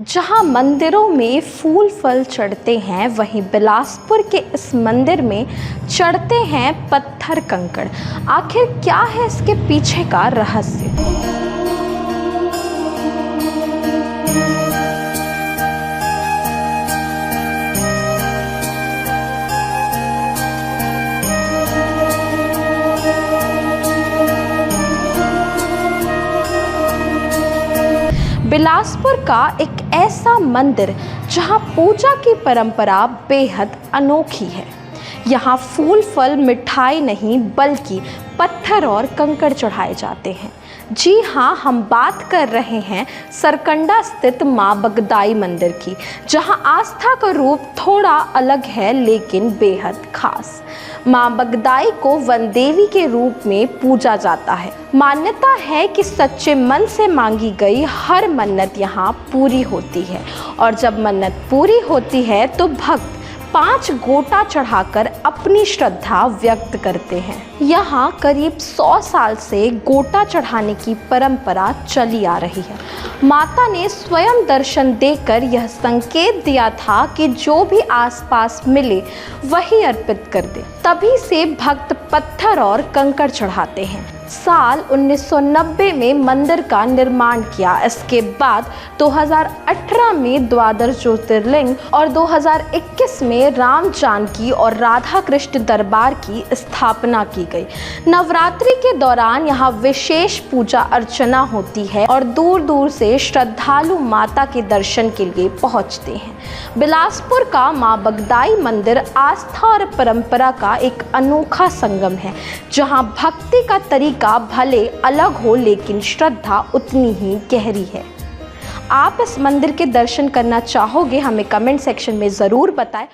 जहां मंदिरों में फूल फल चढ़ते हैं, वहीं बिलासपुर के इस मंदिर में चढ़ते हैं पत्थर कंकड़। आखिर क्या है इसके पीछे का रहस्य? बिलासपुर का एक ऐसा मंदिर जहां पूजा की परंपरा बेहद अनोखी है। यहाँ फूल फल मिठाई नहीं बल्कि पत्थर और कंकड़ चढ़ाए जाते हैं। जी हाँ, हम बात कर रहे हैं सरकंडा स्थित मां बगदाई मंदिर की, जहां आस्था का रूप थोड़ा अलग है लेकिन बेहद खास। मां बगदाई को वन देवी के रूप में पूजा जाता है। मान्यता है कि सच्चे मन से मांगी गई हर मन्नत यहाँ पूरी होती है, और जब मन्नत पूरी होती है तो भक्त 5 गोटा चढ़ाकर अपनी श्रद्धा व्यक्त करते हैं। यहाँ करीब 100 साल से गोटा चढ़ाने की परंपरा चली आ रही है। माता ने स्वयं दर्शन देकर यह संकेत दिया था कि जो भी आसपास मिले वही अर्पित कर दे। तभी से भक्त पत्थर और कंकड़ चढ़ाते हैं। साल 1990 में मंदिर का निर्माण किया। इसके बाद 2018 में द्वादश ज्योतिर्लिंग और 2021 में राम जानकी और राधा कृष्ण दरबार की स्थापना की गई। नवरात्रि के दौरान यहाँ विशेष पूजा अर्चना होती है और दूर दूर से श्रद्धालु माता के दर्शन के लिए पहुँचते हैं। बिलासपुर का मां बगदाई मंदिर आस्था और परंपरा का एक अनोखा संगम है, जहाँ भक्ति का तरीका भले अलग हो लेकिन श्रद्धा उतनी ही गहरी है। आप इस मंदिर के दर्शन करना चाहोगे? हमें कमेंट सेक्शन में ज़रूर बताएं।